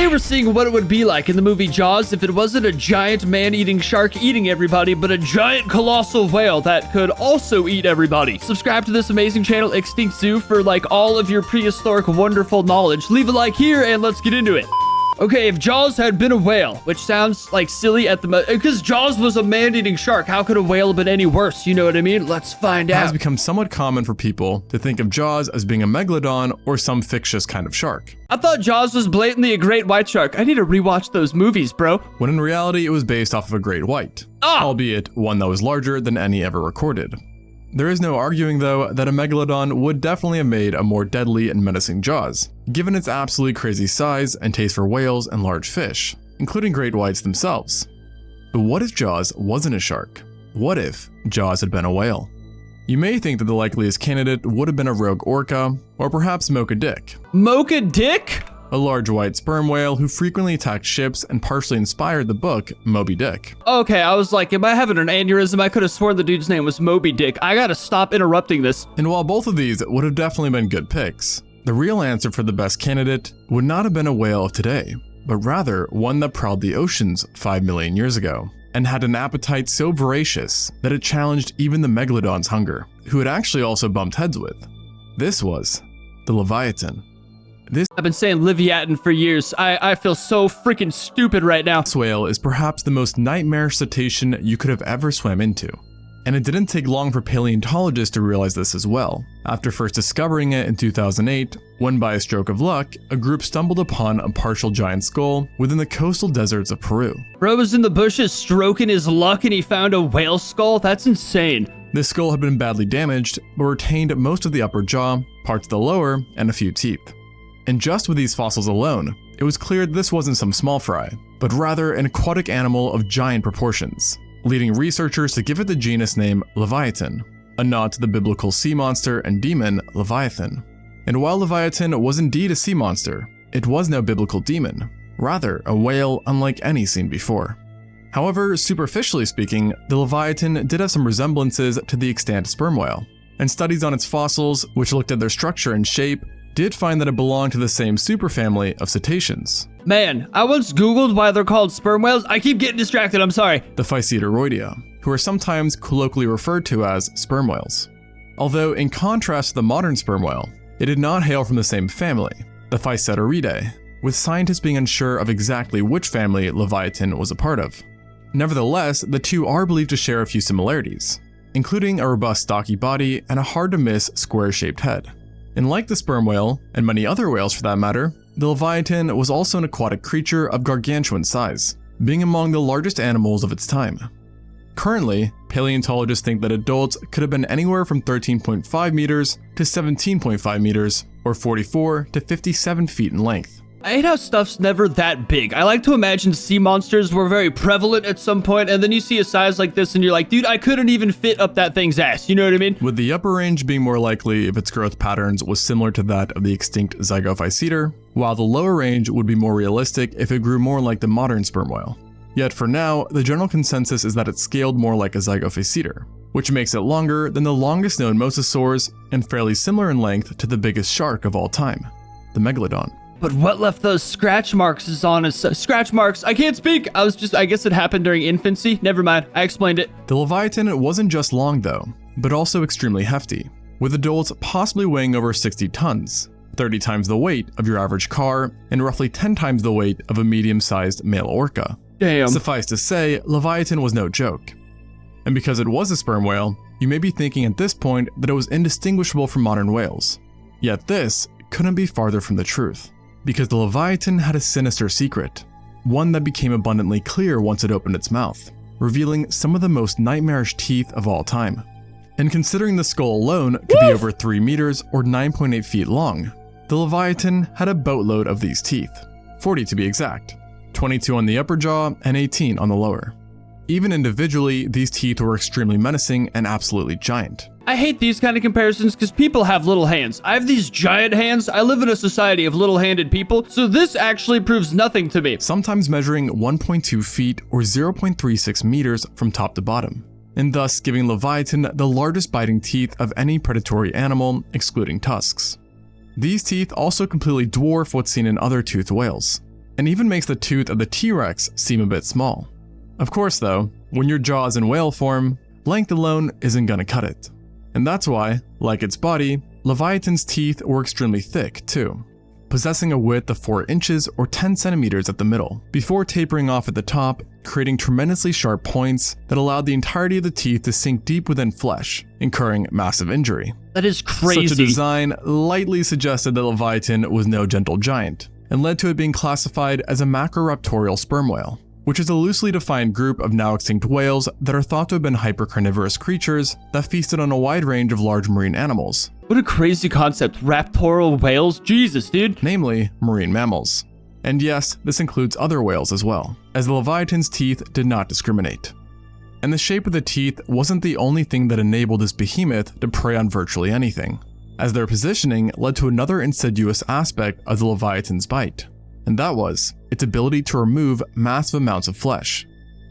Today we're seeing what it would be like in the movie Jaws if it wasn't a giant man-eating shark eating everybody, but a giant colossal whale that could also eat everybody. Subscribe to this amazing channel, Extinct Zoo, for like all of your prehistoric wonderful knowledge. Leave a like here and let's get into it. Okay, if Jaws had been a whale, which sounds like silly at the because Jaws was a man-eating shark, how could a whale have been any worse? You know what I mean? Let's find out. It has become somewhat common for people to think of Jaws as being a Megalodon or some fictitious kind of shark. I thought Jaws was blatantly a great white shark. I need to rewatch those movies, bro. When in reality, it was based off of a great white, albeit one that was larger than any ever recorded. There is no arguing, though, that a Megalodon would definitely have made a more deadly and menacing Jaws, given its absolutely crazy size and taste for whales and large fish, including great whites themselves. But what if Jaws wasn't a shark? What if Jaws had been a whale? You may think that the likeliest candidate would have been a rogue orca, or perhaps Mocha Dick. Mocha Dick? A large white sperm whale who frequently attacked ships and partially inspired the book Moby Dick. Okay, I was like, am I having an aneurysm? I could have sworn the dude's name was Moby Dick. I gotta stop interrupting this. And while both of these would have definitely been good picks, the real answer for the best candidate would not have been a whale of today, but rather one that prowled the oceans 5 million years ago, and had an appetite so voracious that it challenged even the Megalodon's hunger, who it actually also bumped heads with. This was the Leviathan. I've been saying Livyatan for years. I feel so freaking stupid right now. This whale is perhaps the most nightmarish cetacean you could have ever swam into. And it didn't take long for paleontologists to realize this as well, after first discovering it in 2008, when by a stroke of luck, a group stumbled upon a partial giant skull within the coastal deserts of Peru. Bro was in the bushes stroking his luck and he found a whale skull? That's insane. This skull had been badly damaged, but retained most of the upper jaw, parts of the lower, and a few teeth. And just with these fossils alone, it was clear this wasn't some small fry, but rather an aquatic animal of giant proportions, leading researchers to give it the genus name Leviathan, a nod to the biblical sea monster and demon Leviathan. And while Leviathan was indeed a sea monster, it was no biblical demon, rather a whale unlike any seen before. However, superficially speaking, the Leviathan did have some resemblances to the extant sperm whale, and studies on its fossils, which looked at their structure and shape, did find that it belonged to the same superfamily of cetaceans. Man, I once googled why they're called sperm whales. I keep getting distracted, I'm sorry. The Physeteroidea, who are sometimes colloquially referred to as sperm whales. Although in contrast to the modern sperm whale, it did not hail from the same family, the Physeteridae, with scientists being unsure of exactly which family Leviathan was a part of. Nevertheless, the two are believed to share a few similarities, including a robust stocky body and a hard-to-miss square-shaped head. And like the sperm whale, and many other whales for that matter, the Leviathan was also an aquatic creature of gargantuan size, being among the largest animals of its time. Currently, paleontologists think that adults could have been anywhere from 13.5 meters to 17.5 meters, or 44 to 57 feet in length. I hate how stuff's never that big. I like to imagine sea monsters were very prevalent at some point, and then you see a size like this and you're like, dude, I couldn't even fit up that thing's ass. You know what I mean? With the upper range being more likely if its growth patterns was similar to that of the extinct Zygophyseter, while the lower range would be more realistic if it grew more like the modern sperm whale. Yet for now, the general consensus is that it scaled more like a Zygophyseter, which makes it longer than the longest known mosasaurs and fairly similar in length to the biggest shark of all time, the Megalodon. But what left those scratch marks is on his scratch marks. I can't speak. I guess it happened during infancy. Never mind. I explained it. The Leviathan wasn't just long though, but also extremely hefty, with adults possibly weighing over 60 tons, 30 times the weight of your average car, and roughly 10 times the weight of a medium-sized male orca. Damn. Suffice to say, Leviathan was no joke. And because it was a sperm whale, you may be thinking at this point that it was indistinguishable from modern whales. Yet this couldn't be farther from the truth. Because the Leviathan had a sinister secret, one that became abundantly clear once it opened its mouth, revealing some of the most nightmarish teeth of all time. And considering the skull alone could be over 3 meters or 9.8 feet long, the Leviathan had a boatload of these teeth, 40 to be exact, 22 on the upper jaw and 18 on the lower. Even individually, these teeth were extremely menacing and absolutely giant. I hate these kind of comparisons because people have little hands. I have these giant hands. I live in a society of little-handed people, so this actually proves nothing to me. Sometimes measuring 1.2 feet or 0.36 meters from top to bottom, and thus giving Leviathan the largest biting teeth of any predatory animal, excluding tusks. These teeth also completely dwarf what's seen in other toothed whales. and even makes the tooth of the T-Rex seem a bit small. Of course though, when your jaw is in whale form, length alone isn't gonna cut it. And that's why, like its body, Leviathan's teeth were extremely thick too, possessing a width of 4 inches or 10 centimeters at the middle, before tapering off at the top, creating tremendously sharp points that allowed the entirety of the teeth to sink deep within flesh, incurring massive injury. That is crazy. Such a design lightly suggested that Leviathan was no gentle giant, and led to it being classified as a macroraptorial sperm whale, which is a loosely defined group of now extinct whales that are thought to have been hypercarnivorous creatures that feasted on a wide range of large marine animals. What a crazy concept, raptorial whales, Jesus dude. Namely, marine mammals. And yes, this includes other whales as well, as the Leviathan's teeth did not discriminate. And the shape of the teeth wasn't the only thing that enabled this behemoth to prey on virtually anything, as their positioning led to another insidious aspect of the Leviathan's bite, and that was its ability to remove massive amounts of flesh.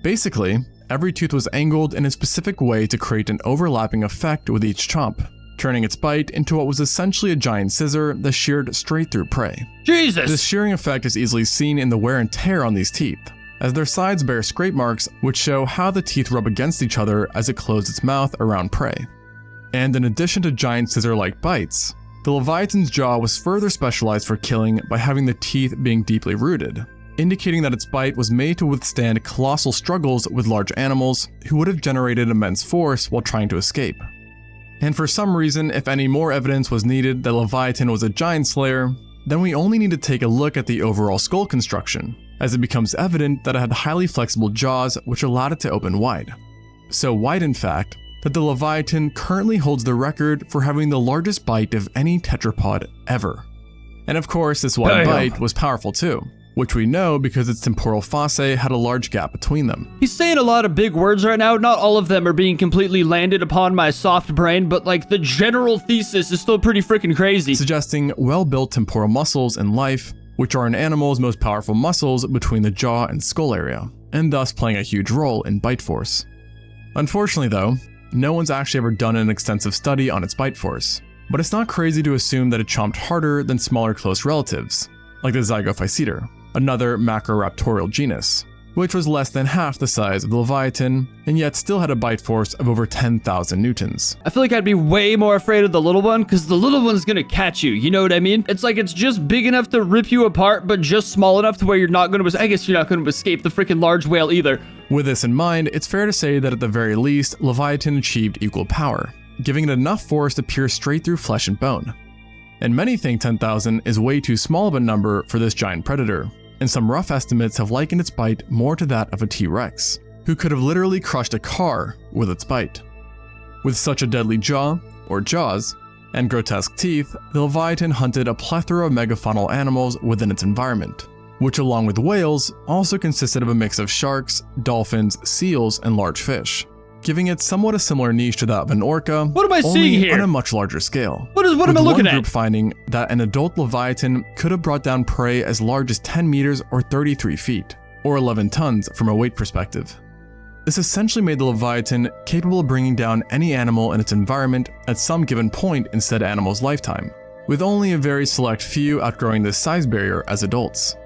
Basically, every tooth was angled in a specific way to create an overlapping effect with each chomp, turning its bite into what was essentially a giant scissor that sheared straight through prey. Jesus! This shearing effect is easily seen in the wear and tear on these teeth, as their sides bear scrape marks which show how the teeth rub against each other as it closed its mouth around prey. And in addition to giant scissor-like bites, the Leviathan's jaw was further specialized for killing by having the teeth being deeply rooted, indicating that its bite was made to withstand colossal struggles with large animals who would have generated immense force while trying to escape. And for some reason, if any more evidence was needed that Leviathan was a giant slayer, then we only need to take a look at the overall skull construction, as it becomes evident that it had highly flexible jaws which allowed it to open wide. So wide in fact, that the Leviathan currently holds the record for having the largest bite of any tetrapod ever. And of course, this wide bite was powerful too, which we know because its temporal fossae had a large gap between them. He's saying a lot of big words right now. Not all of them are being completely landed upon my soft brain, but like the general thesis is still pretty freaking crazy. Suggesting well-built temporal muscles in life, which are an animal's most powerful muscles between the jaw and skull area, and thus playing a huge role in bite force. Unfortunately though, no one's actually ever done an extensive study on its bite force, but it's not crazy to assume that it chomped harder than smaller close relatives, like the Zygophyseter, another macroraptorial genus, which was less than half the size of the Leviathan, and yet still had a bite force of over 10,000 newtons. I feel like I'd be way more afraid of the little one, because the little one's gonna catch you, you know what I mean? It's like it's just big enough to rip you apart, but just small enough to where you're not gonna, I guess you're not gonna escape the freaking large whale either. With this in mind, it's fair to say that at the very least, Leviathan achieved equal power, giving it enough force to pierce straight through flesh and bone. And many think 10,000 is way too small of a number for this giant predator, and some rough estimates have likened its bite more to that of a T-Rex, who could have literally crushed a car with its bite. With such a deadly jaw, or jaws, and grotesque teeth, the Leviathan hunted a plethora of megafaunal animals within its environment, which along with whales also consisted of a mix of sharks, dolphins, seals, and large fish, giving it somewhat a similar niche to that of an orca, what am I only seeing here? On a much larger scale. What am I looking one at? group finding that an adult Leviathan could have brought down prey as large as 10 meters or 33 feet, or 11 tons from a weight perspective. This essentially made the Leviathan capable of bringing down any animal in its environment at some given point in said animal's lifetime, with only a very select few outgrowing this size barrier as adults.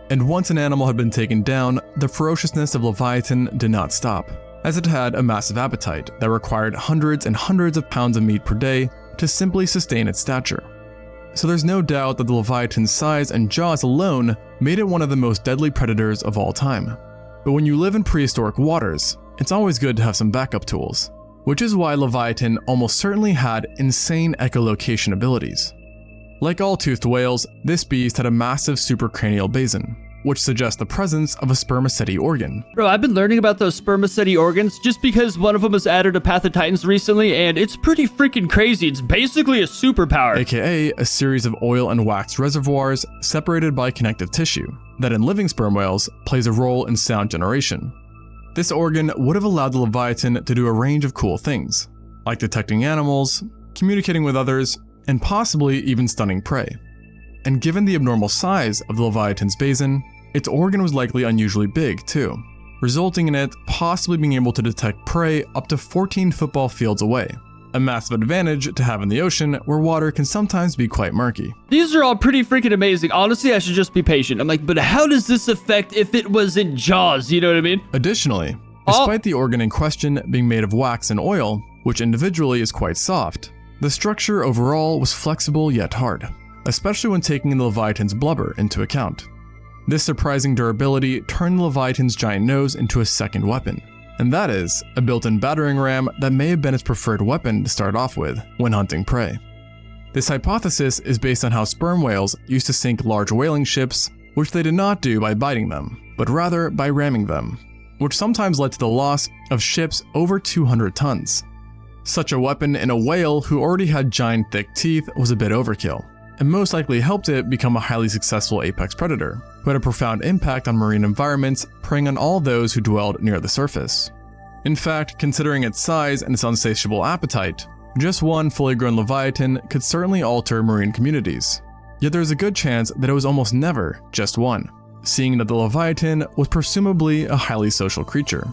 And once an animal had been taken down, the ferociousness of Leviathan did not stop, as it had a massive appetite that required hundreds and hundreds of pounds of meat per day to simply sustain its stature. So there's no doubt that the Leviathan's size and jaws alone made it one of the most deadly predators of all time. But when you live in prehistoric waters, it's always good to have some backup tools, which is why Leviathan almost certainly had insane echolocation abilities. Like all toothed whales, this beast had a massive supracranial basin, which suggests the presence of a spermaceti organ. Bro, I've been learning about those spermaceti organs just because one of them was added to Path of Titans recently, and it's pretty freaking crazy. It's basically a superpower. AKA a series of oil and wax reservoirs separated by connective tissue, that in living sperm whales plays a role in sound generation. This organ would have allowed the Leviathan to do a range of cool things, like detecting animals, communicating with others, and possibly even stunning prey. And given the abnormal size of the Leviathan's basin, its organ was likely unusually big too, resulting in it possibly being able to detect prey up to 14 football fields away, a massive advantage to have in the ocean where water can sometimes be quite murky. These are all pretty freaking amazing. Honestly, I should just be patient. I'm like, but how does this affect if it was in Jaws? You know what I mean? Additionally, despite the organ in question being made of wax and oil, which individually is quite soft, the structure overall was flexible yet hard, especially when taking the Leviathan's blubber into account. This surprising durability turned the Leviathan's giant nose into a second weapon, and that is a built-in battering ram that may have been its preferred weapon to start off with when hunting prey. This hypothesis is based on how sperm whales used to sink large whaling ships, which they did not do by biting them, but rather by ramming them, which sometimes led to the loss of ships over 200 tons. Such a weapon in a whale who already had giant thick teeth was a bit overkill, and most likely helped it become a highly successful apex predator, who had a profound impact on marine environments, preying on all those who dwelled near the surface. In fact, considering its size and its insatiable appetite, just one fully grown Leviathan could certainly alter marine communities. Yet there's a good chance that it was almost never just one, seeing that the Leviathan was presumably a highly social creature.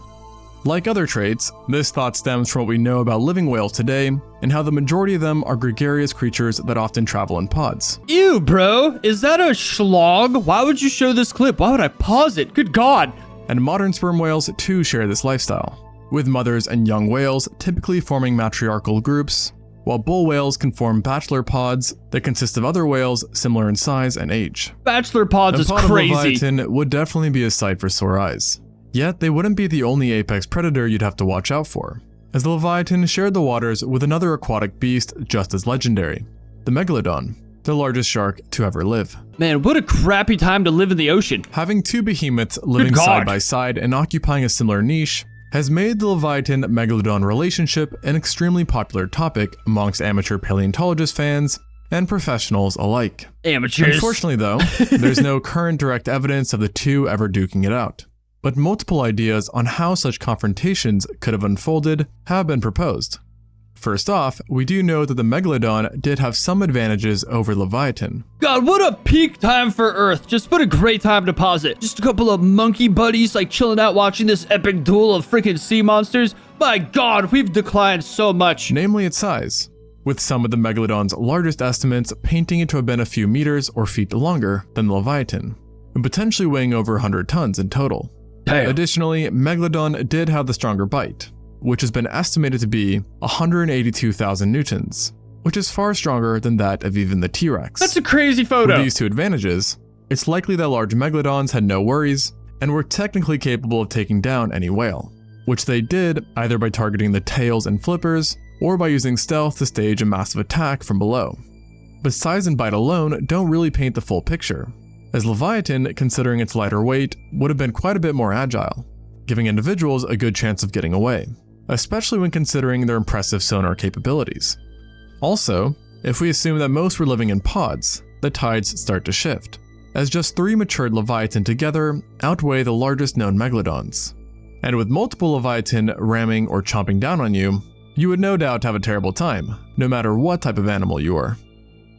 Like other traits, this thought stems from what we know about living whales today and how the majority of them are gregarious creatures that often travel in pods. Ew, bro. Is that a schlog? Why would you show this clip? Why would I pause it? Good God. And modern sperm whales too share this lifestyle, with mothers and young whales typically forming matriarchal groups, while bull whales can form bachelor pods that consist of other whales similar in size and age. Bachelor pods is pod crazy. Of Leviathan would definitely be a sight for sore eyes. Yet they wouldn't be the only apex predator you'd have to watch out for, as the Leviathan shared the waters with another aquatic beast just as legendary, the Megalodon, the largest shark to ever live. Man, what a crappy time to live in the ocean. Having two behemoths living side by side and occupying a similar niche has made the Leviathan-Megalodon relationship an extremely popular topic amongst amateur paleontologist fans and professionals alike. Amateurs. Unfortunately though, there's no current direct evidence of the two ever duking it out. But multiple ideas on how such confrontations could have unfolded have been proposed. First off, we do know that the Megalodon did have some advantages over Leviathan. God, what a peak time for Earth. Just what a great time to pause it. Just a couple of monkey buddies like chilling out watching this epic duel of freaking sea monsters. My God, we've declined so much. Namely its size, with some of the Megalodon's largest estimates painting it to have been a few meters or feet longer than the Leviathan, and potentially weighing over 100 tons in total. Damn. Additionally, Megalodon did have the stronger bite, which has been estimated to be 182,000 newtons, which is far stronger than that of even the T-Rex. That's a crazy photo. With these two advantages, it's likely that large Megalodons had no worries and were technically capable of taking down any whale, which they did either by targeting the tails and flippers or by using stealth to stage a massive attack from below. But size and bite alone don't really paint the full picture, as Leviathan, considering its lighter weight, would have been quite a bit more agile, giving individuals a good chance of getting away, especially when considering their impressive sonar capabilities. Also, if we assume that most were living in pods, the tides start to shift, as just 3 matured Leviathan together outweigh the largest known Megalodons. And with multiple Leviathan ramming or chomping down on you, you would no doubt have a terrible time, no matter what type of animal you are.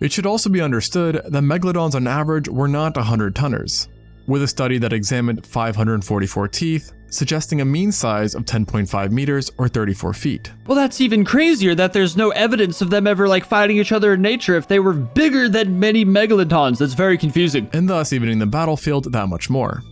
It should also be understood that Megalodons on average were not 100-tonners, with a study that examined 544 teeth, suggesting a mean size of 10.5 meters or 34 feet. Well, that's even crazier that there's no evidence of them ever like fighting each other in nature if they were bigger than many Megalodons. That's very confusing. And thus evening the battlefield that much more.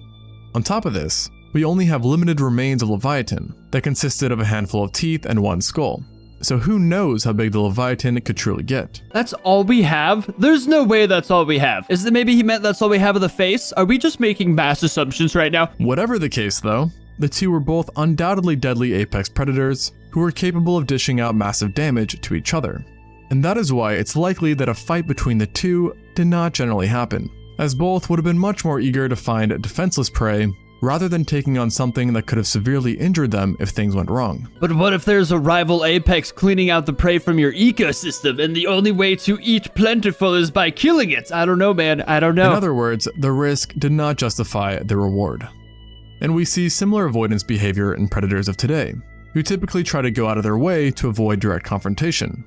On top of this, we only have limited remains of Leviathan that consisted of a handful of teeth and 1 skull. So who knows how big the Leviathan could truly get? That's all we have? There's no way that's all we have. Is it maybe he meant that's all we have of the face? Are we just making mass assumptions right now? Whatever the case though, the two were both undoubtedly deadly apex predators who were capable of dishing out massive damage to each other. And that is why it's likely that a fight between the two did not generally happen, as both would have been much more eager to find defenseless prey rather than taking on something that could have severely injured them if things went wrong. But what if there's a rival apex cleaning out the prey from your ecosystem and the only way to eat plentiful is by killing it? I don't know, man. I don't know. In other words, the risk did not justify the reward. And we see similar avoidance behavior in predators of today, who typically try to go out of their way to avoid direct confrontation.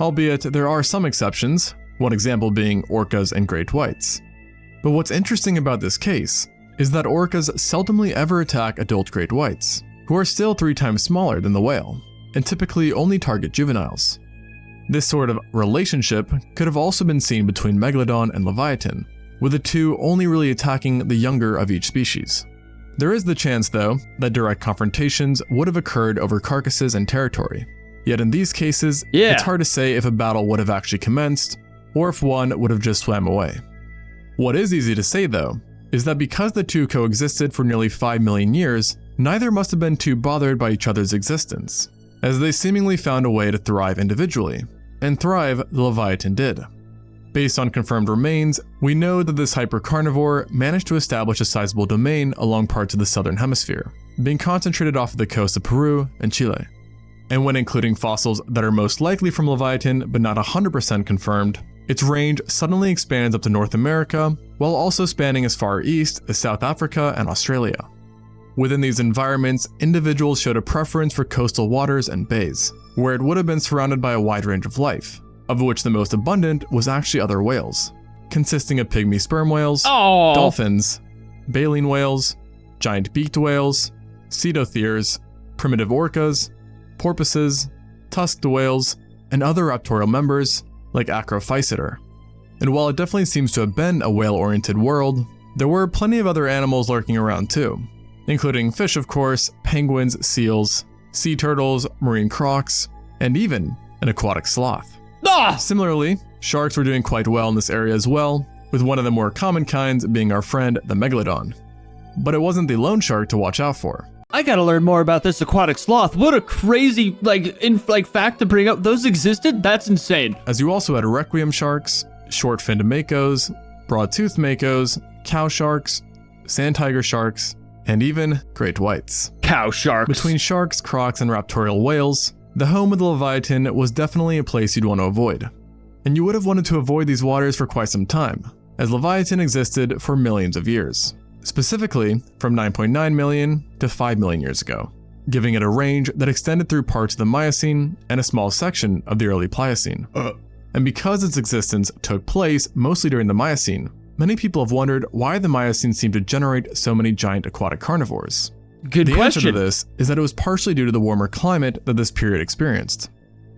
Albeit there are some exceptions, one example being orcas and great whites. But what's interesting about this case is that orcas seldomly ever attack adult great whites, who are still 3 times smaller than the whale. and typically only target juveniles. This sort of relationship could have also been seen between Megalodon and Leviathan, with the two only really attacking the younger of each species. There is the chance, though, that direct confrontations would have occurred over carcasses and territory. Yet in these cases, it's hard to say if a battle would have actually commenced, or if one would have just swam away. What is easy to say, though, is that because the two coexisted for nearly 5 million years, neither must have been too bothered by each other's existence, as they seemingly found a way to thrive individually. And thrive the Leviathan did. Based on confirmed remains, we know that this hypercarnivore managed to establish a sizable domain along parts of the southern hemisphere, being concentrated off of the coast of Peru and Chile. And when including fossils that are most likely from Leviathan but not 100% confirmed, its range suddenly expands up to North America, while also spanning as far east as South Africa and Australia. Within these environments, individuals showed a preference for coastal waters and bays, where it would have been surrounded by a wide range of life, of which the most abundant was actually other whales, consisting of pygmy sperm whales, dolphins, baleen whales, giant beaked whales, cedotheres, primitive orcas, porpoises, tusked whales, and other raptorial members like Acrophyseter. And while it definitely seems to have been a whale-oriented world, there were plenty of other animals lurking around too, including fish of course, penguins, seals, sea turtles, marine crocs, and even an aquatic sloth. Similarly, sharks were doing quite well in this area as well, with one of the more common kinds being our friend the Megalodon. But it wasn't the lone shark to watch out for. I gotta learn more about this aquatic sloth. What a crazy, fact to bring up. Those existed? That's insane. As you also had requiem sharks, short-finned makos, broad-toothed makos, cow sharks, sand tiger sharks, and even great whites. Cow sharks. Between sharks, crocs, and raptorial whales, the home of the Leviathan was definitely a place you'd want to avoid. And you would have wanted to avoid these waters for quite some time, as Leviathan existed for millions of years, specifically from 9.9 million to 5 million years ago, giving it a range that extended through parts of the Miocene and a small section of the early Pliocene. And because its existence took place mostly during the Miocene, many people have wondered why the Miocene seemed to generate so many giant aquatic carnivores. Good question. The answer to this is that it was partially due to the warmer climate that this period experienced.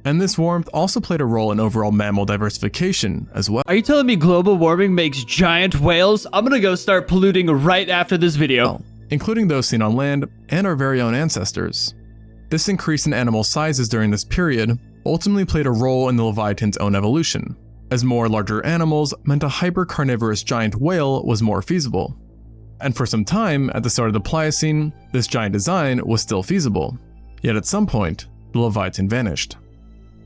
And this warmth also played a role in overall mammal diversification as well. Are you telling me global warming makes giant whales? I'm gonna go start polluting right after this video. Including those seen on land and our very own ancestors. This increase in animal sizes during this period ultimately played a role in the Leviathan's own evolution, as more larger animals meant a hyper-carnivorous giant whale was more feasible. And for some time, at the start of the Pliocene, this giant design was still feasible. Yet at some point, the Leviathan vanished.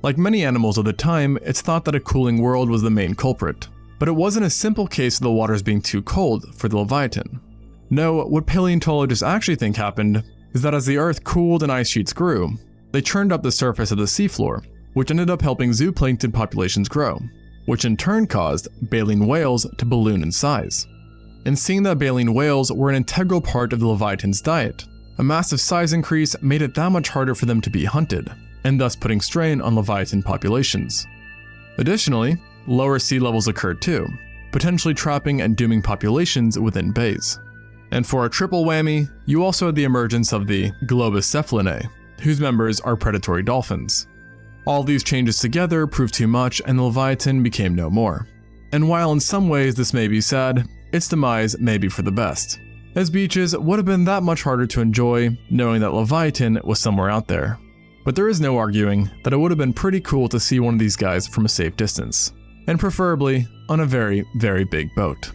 Like many animals of the time, it's thought that a cooling world was the main culprit. But it wasn't a simple case of the waters being too cold for the Leviathan. No, what paleontologists actually think happened is that as the Earth cooled and ice sheets grew, they churned up the surface of the seafloor, which ended up helping zooplankton populations grow, which in turn caused baleen whales to balloon in size. And seeing that baleen whales were an integral part of the Leviathan's diet, a massive size increase made it that much harder for them to be hunted, and thus putting strain on Leviathan populations. Additionally, lower sea levels occurred too, potentially trapping and dooming populations within bays. And for a triple whammy, you also had the emergence of the Globus whose members are predatory dolphins. All these changes together proved too much and the Leviathan became no more. And while in some ways this may be sad, its demise may be for the best, as beaches would have been that much harder to enjoy knowing that Leviathan was somewhere out there. But there is no arguing that it would have been pretty cool to see one of these guys from a safe distance, and preferably on a very, very big boat.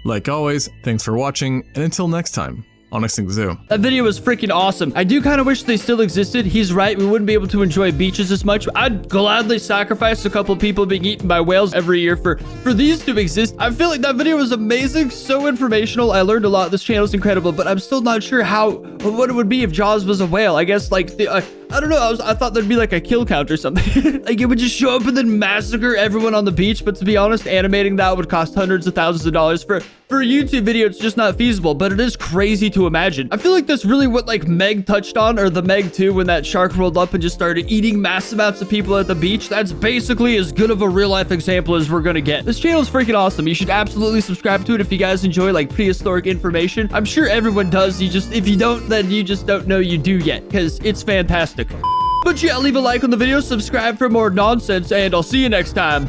Like always, thanks for watching, and until next time, on Extinct Zoo. That video was freaking awesome. I do kind of wish they still existed. He's right, we wouldn't be able to enjoy beaches as much. I'd gladly sacrifice a couple people being eaten by whales every year for these to exist. I feel like that video was amazing, so informational. I learned a lot. This channel is incredible, but I'm still not sure what it would be if Jaws was a whale. I guess like I don't know, I thought there'd be like a kill count or something. Like it would just show up and then massacre everyone on the beach. But to be honest, animating that would cost hundreds of thousands of dollars. For a YouTube video, it's just not feasible, but it is crazy to imagine. I feel like that's really what like Meg touched on, or the Meg 2, when that shark rolled up and just started eating mass amounts of people at the beach. That's basically as good of a real life example as we're gonna get. This channel is freaking awesome. You should absolutely subscribe to it if you guys enjoy like prehistoric information. I'm sure everyone does. If you don't, then you just don't know you do yet, because it's fantastic. But yeah, leave a like on the video, subscribe for more nonsense, and I'll see you next time.